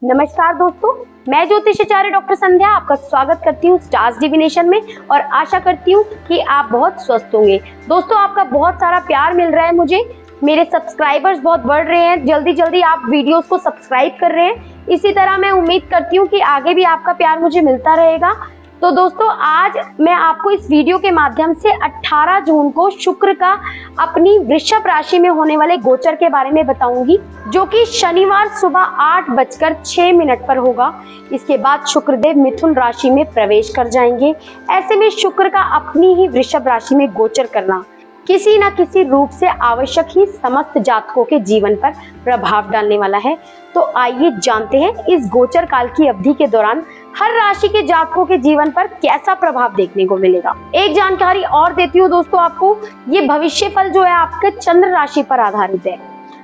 नमस्कार दोस्तों, मैं ज्योतिषाचार्य डॉक्टर संध्या आपका स्वागत करती हूँ स्टार्स डिविनेशन में और आशा करती हूँ कि आप बहुत स्वस्थ होंगे। दोस्तों, आपका बहुत सारा प्यार मिल रहा है मुझे, मेरे सब्सक्राइबर्स बहुत बढ़ रहे हैं, जल्दी जल्दी आप वीडियोस को सब्सक्राइब कर रहे हैं। इसी तरह मैं उम्मीद करती हूँ कि आगे भी आपका प्यार मुझे मिलता रहेगा। तो दोस्तों, आज मैं आपको इस वीडियो के माध्यम से 18 जून को शुक्र का अपनी वृषभ राशि में होने वाले गोचर के बारे में बताऊंगी, जो कि शनिवार सुबह 8:06 पर होगा। इसके बाद शुक्रदेव मिथुन राशि में प्रवेश कर जाएंगे। ऐसे में शुक्र का अपनी ही वृषभ राशि में गोचर करना किसी न किसी रूप से आवश्यक ही समस्त जातकों के जीवन पर प्रभाव डालने वाला है। तो आइए जानते हैं इस गोचर काल की अवधि के दौरान हर राशि के जातकों के जीवन पर कैसा प्रभाव देखने को मिलेगा। एक जानकारी और देती हूँ दोस्तों आपको, ये भविष्य फल जो है आपके चंद्र राशि पर आधारित है।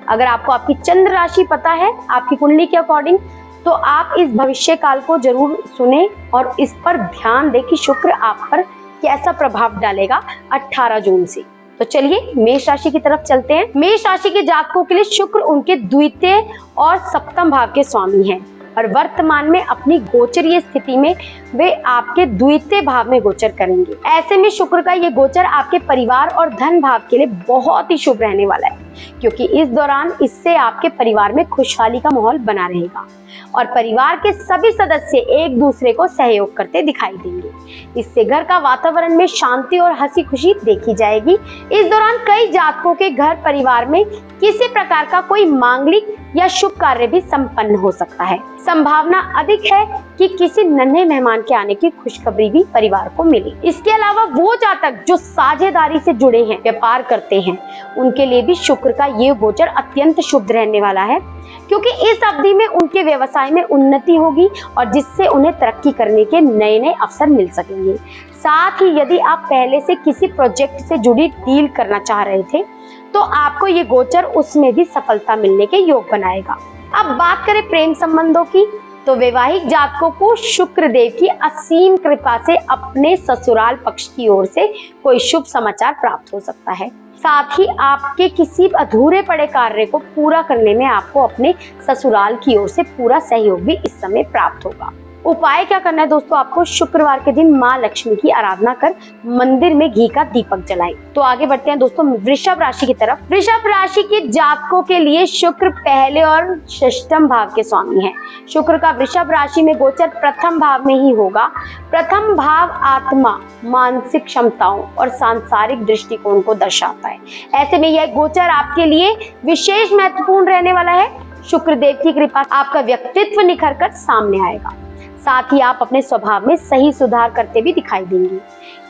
अगर आपको आपकी चंद्र राशि पता है आपकी कुंडली के अकॉर्डिंग, तो आप इस भविष्य काल को जरूर सुने और इस पर ध्यान दें कि शुक्र आप पर कैसा प्रभाव डालेगा 18 जून से। तो चलिए मेष राशि की तरफ चलते हैं। मेष राशि के जातकों के लिए शुक्र उनके द्वितीय और सप्तम भाव के स्वामी हैं और वर्तमान में अपनी गोचरीय स्थिति में वे आपके द्वितीय भाव में गोचर करेंगे। ऐसे में शुक्र का ये गोचर आपके परिवार और धन भाव के लिए बहुत ही शुभ रहने वाला है, क्योंकि इस दौरान इससे आपके परिवार में खुशहाली का माहौल बना रहेगा और परिवार के सभी सदस्य एक दूसरे को सहयोग करते दिखाई देंगे। इससे घर का वातावरण में शांति और हंसी खुशी देखी जाएगी। इस दौरान कई जातकों के घर परिवार में किसी प्रकार का कोई मांगलिक या शुभ कार्य भी संपन्न हो सकता है। संभावना अधिक है कि किसी नन्हे मेहमान के आने की खुशखबरी भी परिवार को मिले। इसके अलावा वो जातक जो साझेदारी से जुड़े हैं, व्यापार करते हैं, उनके लिए भी शुक्र का ये गोचर अत्यंत शुभ रहने वाला है, क्योंकि इस अवधि में उनके व्यवसाय में उन्नति होगी और जिससे उन्हें तरक्की करने के नए नए अवसर मिल सकेंगे। साथ ही यदि आप पहले से किसी प्रोजेक्ट से जुड़ी डील करना चाह रहे थे, तो आपको ये गोचर उसमें भी सफलता मिलने के योग बनाएगा। अब बात करें प्रेम संबंधों की, तो वैवाहिक जातकों को शुक्र देव की असीम कृपा से अपने ससुराल पक्ष की ओर से कोई शुभ समाचार प्राप्त हो सकता है। साथ ही आपके किसी अधूरे पड़े कार्य को पूरा करने में आपको अपने ससुराल की ओर से पूरा सहयोग भी इस समय प्राप्त होगा। उपाय क्या करना है दोस्तों, आपको शुक्रवार के दिन माँ लक्ष्मी की आराधना कर मंदिर में घी का दीपक जलाएं। तो आगे बढ़ते हैं दोस्तों वृषभ राशि की तरफ। वृषभ राशि के जातकों के लिए शुक्र पहले और षष्ठम भाव के स्वामी हैं। शुक्र का वृषभ राशि में गोचर प्रथम भाव में ही होगा। प्रथम भाव आत्मा, मानसिक क्षमताओं और सांसारिक दृष्टिकोण को दर्शाता है। ऐसे में यह गोचर आपके लिए विशेष महत्वपूर्ण रहने वाला है। शुक्र देव की कृपा आपका व्यक्तित्व निखर कर सामने आएगा। साथ ही आप अपने स्वभाव में सही सुधार करते भी दिखाई देंगे।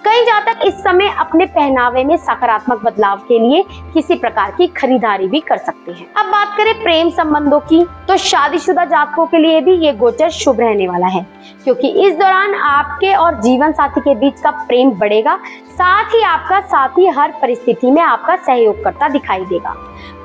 कई जातक इस समय अपने पहनावे में सकारात्मक बदलाव के लिए किसी प्रकार की खरीदारी भी कर सकते हैं। अब बात करें प्रेम संबंधों की, तो शादीशुदा जातकों के लिए भी ये गोचर शुभ रहने वाला है, क्योंकि इस दौरान आपके और जीवन साथी के बीच का प्रेम बढ़ेगा। साथ ही आपका साथी हर परिस्थिति में आपका सहयोग करता दिखाई देगा।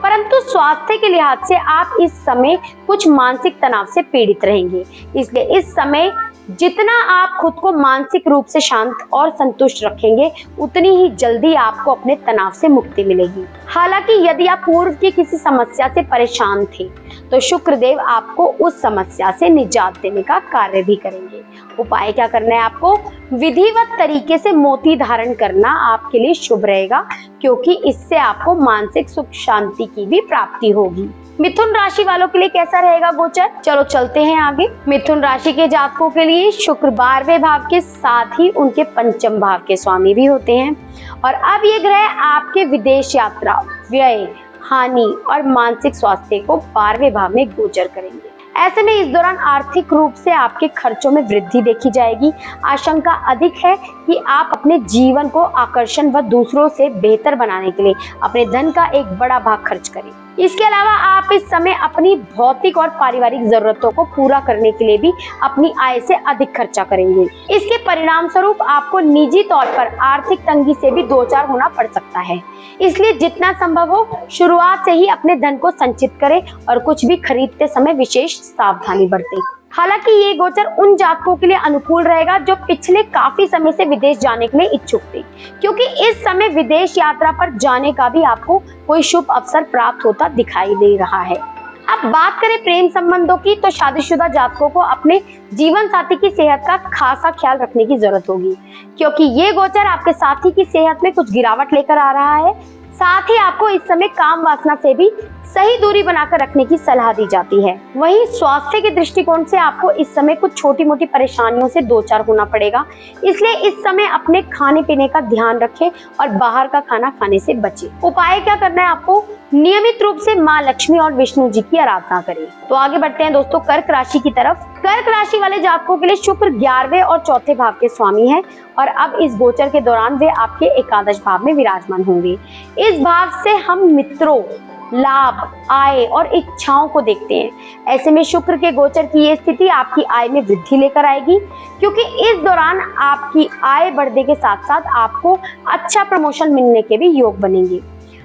परंतु स्वास्थ्य के लिहाज से आप इस समय कुछ मानसिक तनाव से पीड़ित रहेंगे। इसलिए इस समय जितना आप खुद को मानसिक रूप से शांत और संतुष्ट रखेंगे, उतनी ही जल्दी आपको अपने तनाव से मुक्ति मिलेगी। हालांकि यदि आप पूर्व की किसी समस्या से परेशान थे, तो शुक्रदेव आपको उस समस्या से निजात देने का कार्य भी करेंगे। उपाय क्या करना है आपको, विधिवत तरीके से मोती धारण करना आपके लिए शुभ रहेगा, क्योंकि इससे आपको मानसिक सुख शांति की भी प्राप्ति होगी। मिथुन राशि वालों के लिए कैसा रहेगा गोचर, चलो चलते हैं आगे। मिथुन राशि के जातकों के लिए शुक्र 12वें भाव के साथ ही उनके पंचम भाव के स्वामी भी होते हैं और अब ये ग्रह आपके विदेश यात्रा, व्यय, हानि और मानसिक स्वास्थ्य को 12वें भाव में गोचर करेंगे। ऐसे में इस दौरान आर्थिक रूप से आपके खर्चों में वृद्धि देखी जाएगी। आशंका अधिक है कि आप अपने जीवन को आकर्षण व दूसरों से बेहतर बनाने के लिए अपने धन का एक बड़ा भाग खर्च करें। इसके अलावा आप इस समय अपनी भौतिक और पारिवारिक जरूरतों को पूरा करने के लिए भी अपनी आय से अधिक खर्चा करेंगे। इसके परिणाम स्वरूप आपको निजी तौर पर आर्थिक तंगी से भी दो चार होना पड़ सकता है। इसलिए जितना संभव हो शुरुआत से ही अपने धन को संचित करें और कुछ भी खरीदते समय विशेष सावधानी बरतें। हालांकि ये गोचर उन जातकों के लिए अनुकूल रहेगा जो पिछले काफी समय से विदेश जाने के लिए इच्छुक थे, क्योंकि इस समय विदेश यात्रा पर जाने का भी आपको कोई शुभ अवसर प्राप्त होता दिखाई दे रहा है। अब बात करें प्रेम संबंधों की, तो शादीशुदा जातकों को अपने जीवन साथी की सेहत का खासा ख्याल रखने की जरूरत होगी, क्योंकि ये गोचर आपके साथी की सेहत में कुछ गिरावट लेकर आ रहा है। साथ ही आपको इस समय काम वासना से भी सही दूरी बनाकर रखने की सलाह दी जाती है। वहीं स्वास्थ्य के दृष्टिकोण से आपको इस समय कुछ छोटी मोटी परेशानियों से दो चार होना पड़ेगा, इसलिए इस समय अपने खाने पीने का ध्यान रखें और बाहर का खाना खाने से बचें। उपाय क्या करना है आपको? नियमित रूप से माँ लक्ष्मी और विष्णु जी की आराधना करें। तो आगे बढ़ते हैं दोस्तों कर्क राशि की तरफ। कर्क राशि वाले जातकों के लिए शुक्र 11वें और चौथे भाव के स्वामी हैं और अब इस गोचर के दौरान वे आपके एकादश भाव में विराजमान होंगे। इस भाव से हम मित्रों, लाभ, आय और इच्छाओं को देखते हैं। ऐसे में शुक्र के गोचर की ये स्थिति आपकी आय में वृद्धि लेकर आएगी, क्योंकि इस दौरान आपकी आय बढ़ने के साथ साथ आपको अच्छा प्रमोशन मिलने के भी योग बनेंगे।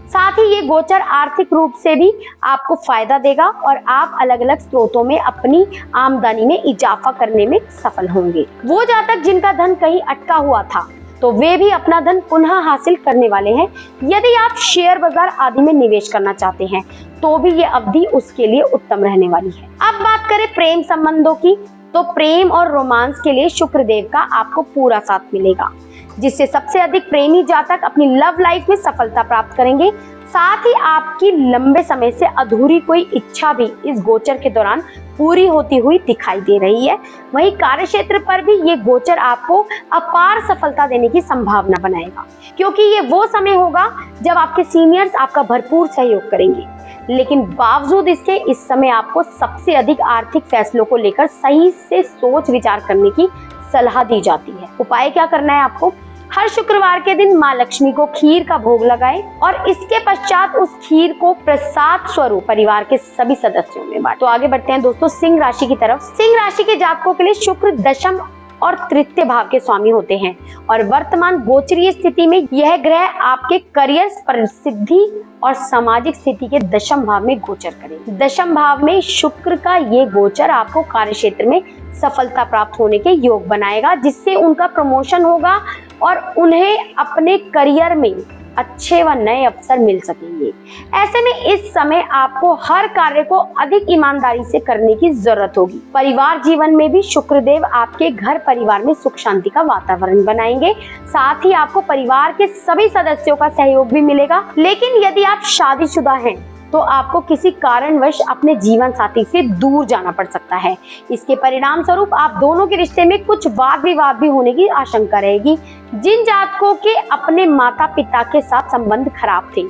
साथ ही ये गोचर आर्थिक रूप से भी आपको फायदा देगा और आप अलग अलग स्रोतों में अपनी आमदनी में इजाफा करने में सफल होंगे। वो जातक जिनका धन कहीं अटका हुआ था, तो वे भी अपना धन पुनः हासिल करने वाले हैं। यदि आप शेयर बाजार आदि में निवेश करना चाहते हैं, तो भी ये अवधि उसके लिए उत्तम रहने वाली है। अब बात करें प्रेम संबंधों की, तो प्रेम और रोमांस के लिए शुक्र देव का आपको पूरा साथ मिलेगा, जिससे सबसे अधिक प्रेमी जातक अपनी लव लाइफ में सफलता प्राप्त करेंगे। साथ ही आपकी लंबे समय से अधूरी कोई इच्छा भी इस गोचर के दौरान पूरी होती हुई दिखाई दे रही है। वहीं कार्य क्षेत्र पर भी ये गोचर आपको अपार सफलता देने की संभावना बनाएगा, क्योंकि ये वो समय होगा जब आपके सीनियर्स आपका भरपूर सहयोग करेंगे। लेकिन बावजूद इसके इस समय आपको सबसे अधिक आर्थिक फैसलों को लेकर सही से सोच विचार करने की सलाह दी जाती है। उपाय क्या करना है आपको? हर शुक्रवार के दिन माँ लक्ष्मी को खीर का भोग लगाएं और इसके पश्चात उस खीर को प्रसाद स्वरूप परिवार के सभी सदस्यों में बांटें। तो आगे बढ़ते हैं दोस्तों सिंह राशि की तरफ। सिंह राशि के जातकों के लिए शुक्र दशम और तृतीय भाव के स्वामी होते हैं और वर्तमान गोचरीय स्थिति में यह ग्रह आपके करियर, प्रसिद्धि और सामाजिक स्थिति के दशम भाव में गोचर करें। दशम भाव में शुक्र का ये गोचर आपको कार्य क्षेत्र में सफलता प्राप्त होने के योग बनाएगा, जिससे उनका प्रमोशन होगा और उन्हें अपने करियर में अच्छे व नए अवसर मिल सकेंगे। ऐसे में इस समय आपको हर कार्य को अधिक ईमानदारी से करने की जरूरत होगी। परिवार जीवन में भी शुक्रदेव आपके घर परिवार में सुख शांति का वातावरण बनाएंगे। साथ ही आपको परिवार के सभी सदस्यों का सहयोग भी मिलेगा। लेकिन यदि आप शादीशुदा हैं, तो आपको किसी कारणवश अपने जीवन साथी से दूर जाना पड़ सकता है। इसके परिणाम स्वरूप आप दोनों के रिश्ते में कुछ वाद विवाद भी होने की आशंका रहेगी। जिन जातकों के अपने माता पिता के साथ संबंध खराब थे,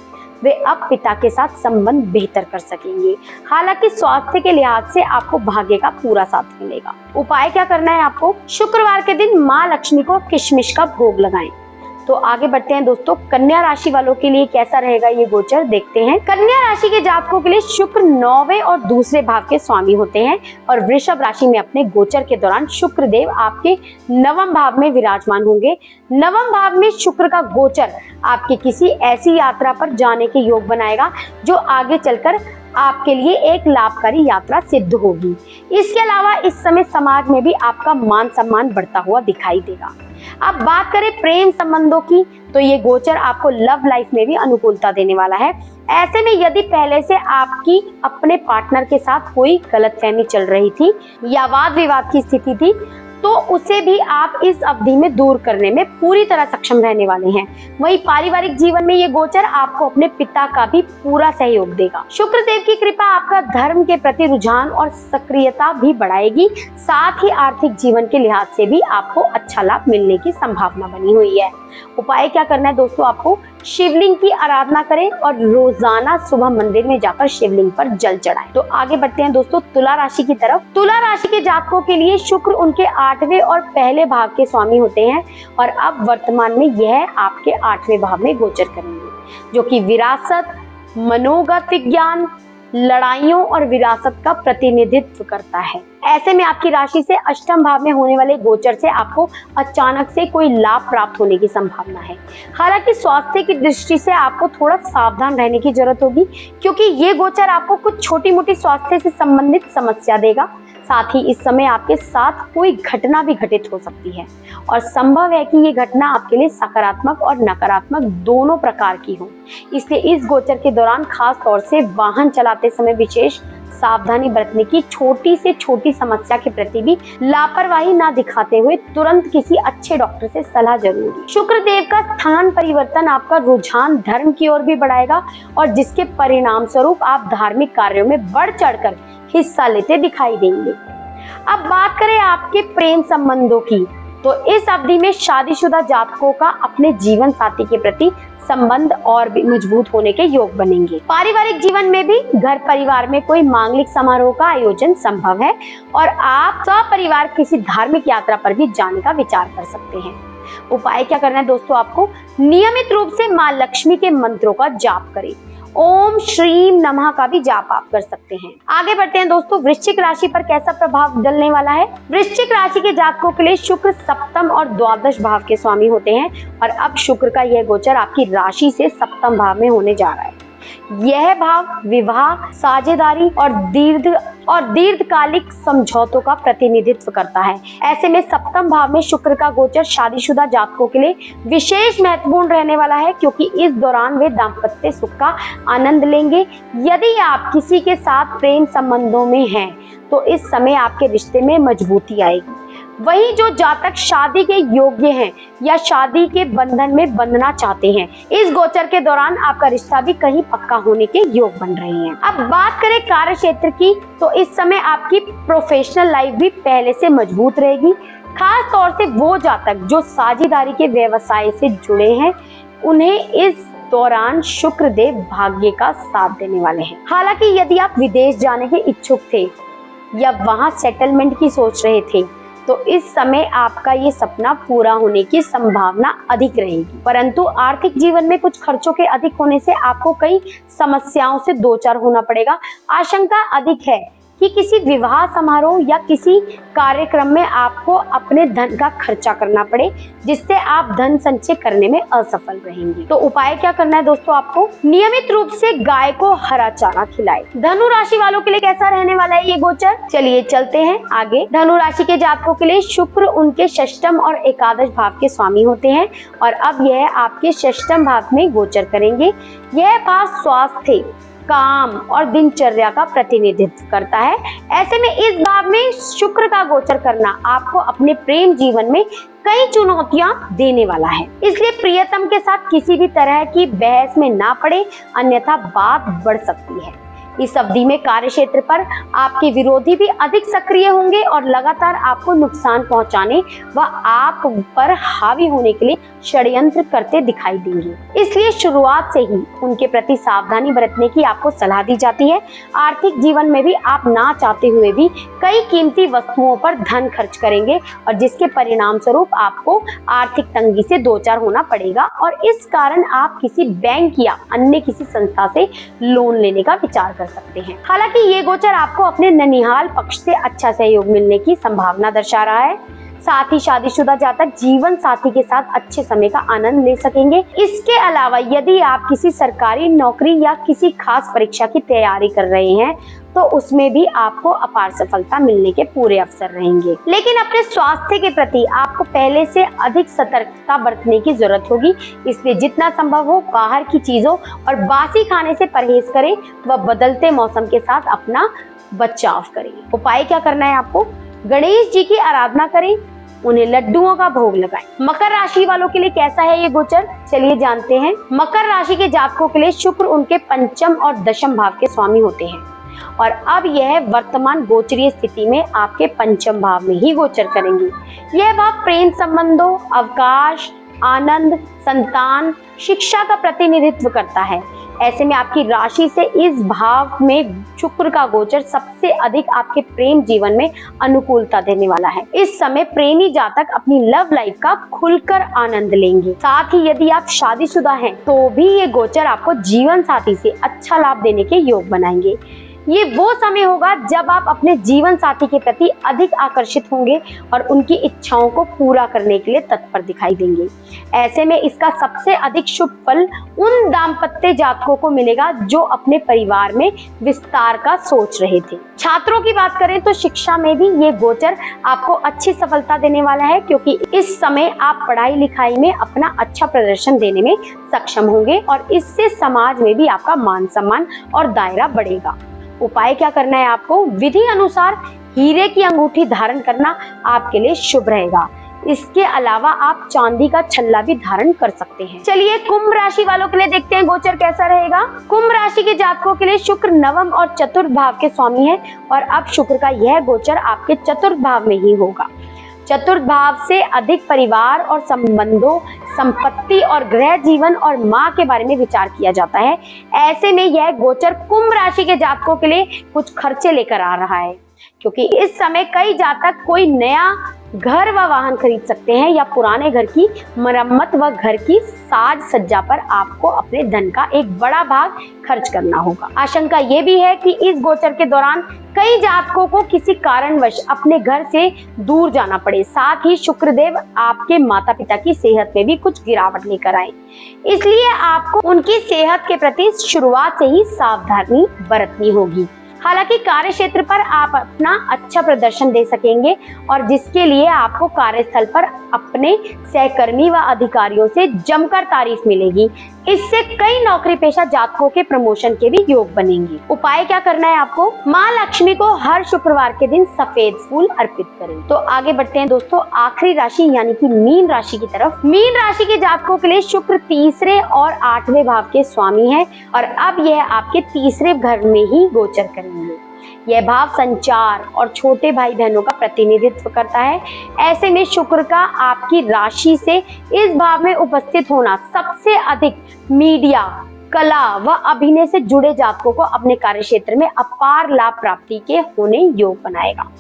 वे अब पिता के साथ संबंध बेहतर कर सकेंगे। हालांकि स्वास्थ्य के लिहाज से आपको भाग्य का पूरा साथ मिलेगा। उपाय क्या करना है आपको? शुक्रवार के दिन माँ लक्ष्मी को किशमिश का भोग लगाएं। तो आगे बढ़ते हैं दोस्तों कन्या राशि वालों के लिए कैसा रहेगा ये गोचर, देखते हैं। कन्या राशि के जातकों के लिए शुक्र 9वें और दूसरे भाव के स्वामी होते हैं और वृषभ राशि में अपने गोचर के दौरान शुक्र देव आपके नवम भाव में विराजमान होंगे। नवम भाव में शुक्र का गोचर आपके किसी ऐसी यात्रा पर जाने के योग बनाएगा जो आगे चलकर आपके लिए एक लाभकारी यात्रा सिद्ध होगी। इसके अलावा इस समय समाज में भी आपका मान सम्मान बढ़ता हुआ दिखाई देगा। अब बात करें प्रेम संबंधों की, तो ये गोचर आपको लव लाइफ में भी अनुकूलता देने वाला है। ऐसे में यदि पहले से आपकी अपने पार्टनर के साथ कोई गलतफहमी चल रही थी या वाद विवाद की स्थिति थी, तो उसे भी आप इस अवधि में दूर करने में पूरी तरह सक्षम रहने वाले हैं। वहीं पारिवारिक जीवन में ये गोचर आपको अपने पिता का भी पूरा सहयोग देगा। शुक्र देव की कृपा आपका धर्म के प्रति रुझान और सक्रियता भी बढ़ाएगी। साथ ही आर्थिक जीवन के लिहाज से भी आपको अच्छा लाभ मिलने की संभावना बनी हुई है। उपाय क्या करना है दोस्तों? आपको शिवलिंग की आराधना करें और रोजाना सुबह मंदिर में जाकर शिवलिंग पर जल चढ़ाएं। तो आगे बढ़ते हैं दोस्तों तुला राशि की तरफ। तुला राशि के जातकों के लिए शुक्र उनके 8वें और पहले भाव के स्वामी होते हैं और अब वर्तमान में यह आपके 8वें भाव में गोचर करेंगे, जो कि विरासत, मनोगत विज्ञान, लड़ाइयों और विरासत का प्रतिनिधित्व करता है। ऐसे में आपकी राशि से अष्टम भाव में होने वाले गोचर से आपको अचानक से कोई लाभ प्राप्त होने की संभावना है। हालांकि स्वास्थ्य की दृष्टि से आपको थोड़ा सावधान रहने की जरूरत होगी, क्योंकि ये गोचर आपको कुछ छोटी मोटी स्वास्थ्य से संबंधित समस्या देगा। साथ ही इस समय आपके साथ कोई घटना भी घटित हो सकती है और संभव है कि ये घटना आपके लिए सकारात्मक और नकारात्मक दोनों प्रकार की हो। इसलिए इस गोचर के दौरान खास तौर से वाहन चलाते समय विशेष सावधानी बरतने की, छोटी से छोटी समस्या के प्रति भी लापरवाही ना दिखाते हुए तुरंत किसी अच्छे डॉक्टर से सलाह जरूर लें। शुक्र देव का स्थान परिवर्तन आपका रुझान धर्म की ओर भी बढ़ाएगा और जिसके परिणाम स्वरूप आप धार्मिक कार्यों में बढ़ चढ़कर हिस्सा लेते दिखाई देंगे। अब बात करें आपके प्रेम संबंधों की, तो इस अवधि में शादीशुदा जातकों का अपने जीवन साथी के प्रति संबंध और भी मजबूत होने के योग बनेंगे। पारिवारिक जीवन में भी घर परिवार में कोई मांगलिक समारोह का आयोजन संभव है और आप सपरिवार किसी धार्मिक यात्रा पर भी जाने का विचार कर सकते हैं। उपाय क्या करना है दोस्तों, आपको नियमित रूप से माँ लक्ष्मी के मंत्रों का जाप करें। ओम श्रीम नमः का भी जाप आप कर सकते हैं। आगे बढ़ते हैं दोस्तों, वृश्चिक राशि पर कैसा प्रभाव डलने वाला है। वृश्चिक राशि के जातकों के लिए शुक्र सप्तम और द्वादश भाव के स्वामी होते हैं और अब शुक्र का यह गोचर आपकी राशि से सप्तम भाव में होने जा रहा है। यह भाव विवाह, साझेदारी और दीर्घकालिक समझौतों का प्रतिनिधित्व करता है। ऐसे में सप्तम भाव में शुक्र का गोचर शादीशुदा जातकों के लिए विशेष महत्वपूर्ण रहने वाला है, क्योंकि इस दौरान वे दाम्पत्य सुख का आनंद लेंगे। यदि आप किसी के साथ प्रेम संबंधों में हैं, तो इस समय आपके रिश्ते में मजबूती आएगी। वही जो जातक शादी के योग्य हैं या शादी के बंधन में बंधना चाहते हैं, इस गोचर के दौरान आपका रिश्ता भी कहीं पक्का होने के योग बन रहे हैं। अब बात करें कार्य क्षेत्र की, तो इस समय आपकी प्रोफेशनल लाइफ भी पहले से मजबूत रहेगी। खास तौर से वो जातक जो साझेदारी के व्यवसाय से जुड़े हैं, उन्हें इस दौरान शुक्र देव भाग्य का साथ देने वाले हैं। हालांकि यदि आप विदेश जाने के इच्छुक थे या वहां सेटलमेंट की सोच रहे थे, तो इस समय आपका ये सपना पूरा होने की संभावना अधिक रहेगी। परंतु आर्थिक जीवन में कुछ खर्चों के अधिक होने से आपको कई समस्याओं से दो चार होना पड़ेगा। आशंका अधिक है कि किसी विवाह समारोह या किसी कार्यक्रम में आपको अपने धन का खर्चा करना पड़े, जिससे आप धन संचय करने में असफल रहेंगे। तो उपाय क्या करना है दोस्तों, आपको नियमित रूप से गाय को हरा चारा खिलाए। धनु राशि वालों के लिए कैसा रहने वाला है ये गोचर, चलिए चलते हैं आगे। धनु राशि के जातकों के लिए शुक्र उनके षष्ठम और एकादश भाव के स्वामी होते हैं और अब यह आपके षष्ठम भाव में गोचर करेंगे। यह भाव स्वास्थ्य, काम और दिनचर्या का प्रतिनिधित्व करता है। ऐसे में इस भाव में शुक्र का गोचर करना आपको अपने प्रेम जीवन में कई चुनौतियां देने वाला है, इसलिए प्रियतम के साथ किसी भी तरह की बहस में ना पड़े, अन्यथा बात बढ़ सकती है। इस अवधि में कार्य क्षेत्र पर आपके विरोधी भी अधिक सक्रिय होंगे और लगातार आपको नुकसान पहुंचाने व आप पर हावी होने के लिए षड्यंत्र करते दिखाई देंगे। इसलिए शुरुआत से ही उनके प्रति सावधानी बरतने की आपको सलाह दी जाती है। आर्थिक जीवन में भी आप ना चाहते हुए भी कई कीमती वस्तुओं पर धन खर्च करेंगे और जिसके परिणाम स्वरूप आपको आर्थिक तंगी से दो चार होना पड़ेगा और इस कारण आप किसी बैंक या अन्य किसी संस्था से लोन लेने का विचार कर सकते हैं। हालांकि ये गोचर आपको अपने ननिहाल पक्ष से अच्छा सहयोग मिलने की संभावना दर्शा रहा है। साथ ही शादीशुदा जातक जीवन साथी के साथ अच्छे समय का आनंद ले सकेंगे। इसके अलावा यदि आप किसी सरकारी नौकरी या किसी खास परीक्षा की तैयारी कर रहे हैं, तो उसमें भी आपको अपार सफलता मिलने के पूरे अवसर रहेंगे। लेकिन अपने स्वास्थ्य के प्रति आपको पहले से अधिक सतर्कता बरतने की जरूरत होगी, इसलिए जितना संभव हो बाहर की चीजों और बासी खाने से परहेज करें व बदलते मौसम के साथ अपना बचाव करें। उपाय क्या करना है, आपको गणेश जी की आराधना करें, उन्हें लड्डुओं का भोग लगाएं। मकर राशि वालों के लिए कैसा है ये गोचर, चलिए जानते हैं। मकर राशि के जातकों के लिए शुक्र उनके पंचम और दशम भाव के स्वामी होते हैं और अब यह वर्तमान गोचरीय स्थिति में आपके पंचम भाव में ही गोचर करेंगे। यह भाव प्रेम संबंधों, अवकाश, आनंद, संतान, शिक्षा का प्रतिनिधित्व करता है। ऐसे में आपकी राशि से इस भाव में शुक्र का गोचर सबसे अधिक आपके प्रेम जीवन में अनुकूलता देने वाला है। इस समय प्रेमी जातक अपनी लव लाइफ का खुलकर आनंद लेंगे। साथ ही यदि आप शादीशुदा हैं, तो भी ये गोचर आपको जीवन साथी से अच्छा लाभ देने के योग बनाएंगे। ये वो समय होगा जब आप अपने जीवन साथी के प्रति अधिक आकर्षित होंगे और उनकी इच्छाओं को पूरा करने के लिए तत्पर दिखाई देंगे। ऐसे में इसका सबसे अधिक शुभ फल उन दाम्पत्य जातकों को मिलेगा जो अपने परिवार में विस्तार का सोच रहे थे। छात्रों की बात करें तो शिक्षा में भी ये गोचर आपको अच्छी सफलता देने वाला है, क्योंकि इस समय आप पढ़ाई लिखाई में अपना अच्छा प्रदर्शन देने में सक्षम होंगे और इससे समाज में भी आपका मान सम्मान और दायरा बढ़ेगा। उपाय क्या करना है आपको, विधि अनुसार हीरे की अंगूठी धारण करना आपके लिए शुभ रहेगा। इसके अलावा आप चांदी का छल्ला भी धारण कर सकते हैं। चलिए कुंभ राशि वालों के लिए देखते हैं गोचर कैसा रहेगा। कुंभ राशि के जातकों के लिए शुक्र नवम और चतुर्थ भाव के स्वामी है और अब शुक्र का यह गोचर आपके चतुर्थ भाव में ही होगा। चतुर्थ भाव से अधिक परिवार और संबंधों, संपत्ति और गृह जीवन और माँ के बारे में विचार किया जाता है। ऐसे में यह गोचर कुंभ राशि के जातकों के लिए कुछ खर्चे लेकर आ रहा है, क्योंकि इस समय कई जातक कोई नया घर व वाहन खरीद सकते हैं या पुराने घर की मरम्मत व घर की साज सज्जा पर आपको अपने धन का एक बड़ा भाग खर्च करना होगा। आशंका ये भी है कि इस गोचर के दौरान कई जातकों को किसी कारणवश अपने घर से दूर जाना पड़े। साथ ही शुक्रदेव आपके माता पिता की सेहत में भी कुछ गिरावट लेकर आए, इसलिए आपको उनकी सेहत के प्रति शुरुआत से ही सावधानी बरतनी होगी। हालांकि कार्य क्षेत्र पर आप अपना अच्छा प्रदर्शन दे सकेंगे और जिसके लिए आपको कार्यस्थल पर अपने सहकर्मी व अधिकारियों से जमकर तारीफ मिलेगी। इससे कई नौकरी पेशा जातकों के प्रमोशन के भी योग बनेंगे। उपाय क्या करना है आपको, माँ लक्ष्मी को हर शुक्रवार के दिन सफेद फूल अर्पित करें। तो आगे बढ़ते हैं दोस्तों आखिरी राशि यानी कि मीन राशि की तरफ। मीन राशि के जातकों के लिए शुक्र तीसरे और 8वें भाव के स्वामी है और अब यह आपके तीसरे घर में ही गोचर करेंगे। यह भाव संचार और छोटे भाई बहनों का प्रतिनिधित्व करता है। ऐसे में शुक्र का आपकी राशि से इस भाव में उपस्थित होना सबसे अधिक मीडिया, कला व अभिनय से जुड़े जातकों को अपने कार्य क्षेत्र में अपार लाभ प्राप्ति के होने योग बनाएगा।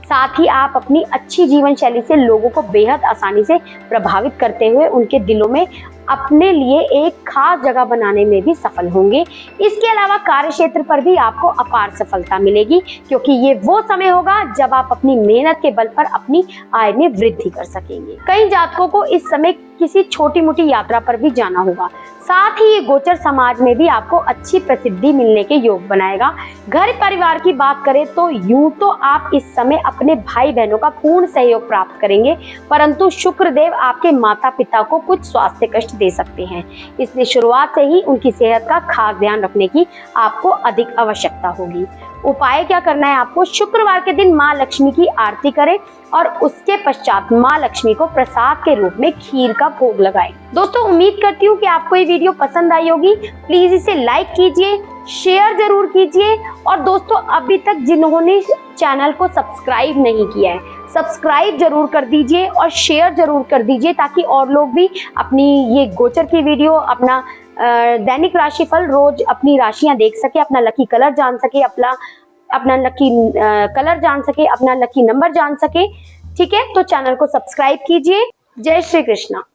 साथ ही आप अपनी अच्छी जीवन शैली से लोगों को बेहद आसानी से प्रभावित करते हुए उनके दिलों में अपने लिए एक खास जगह बनाने में भी सफल होंगे। इसके अलावा कार्य क्षेत्र पर भी आपको अपार सफलता मिलेगी, क्योंकि ये वो समय होगा जब आप अपनी मेहनत के बल पर अपनी आय में वृद्धि कर सकेंगे। कई जातकों को इस समय किसी छोटी मोटी यात्रा पर भी जाना होगा। साथ ही ये गोचर समाज में भी आपको अच्छी प्रसिद्धि मिलने के योग बनाएगा। घर परिवार की बात करें तो यूं तो आप इस समय अपने भाई बहनों का पूर्ण सहयोग प्राप्त करेंगे, परंतु शुक्रदेव आपके माता पिता को कुछ स्वास्थ्य कष्ट दे सकते हैं, इसलिए शुरुआत से ही उनकी सेहत का खास ध्यान रखने की आपको अधिक आवश्यकता होगी। उपाय क्या करना है आपको, शुक्रवार के दिन माँ लक्ष्मी की आरती करें और उसके पश्चात माँ लक्ष्मी को प्रसाद के रूप में खीर का भोग लगाएं। दोस्तों उम्मीद करती हूँ कि आपको ये वीडियो पसंद आई होगी। प्लीज इसे लाइक कीजिए, शेयर जरूर कीजिए और दोस्तों अभी तक जिन्होंने चैनल को सब्सक्राइब नहीं किया है सब्सक्राइब जरूर कर दीजिए और शेयर जरूर कर दीजिए, ताकि और लोग भी अपनी ये गोचर की वीडियो, अपना दैनिक राशिफल रोज अपनी राशियां देख सके, अपना लकी कलर जान सके, अपना लकी कलर जान सके, अपना लकी नंबर जान सके। ठीक है, तो चैनल को सब्सक्राइब कीजिए। जय श्री कृष्णा।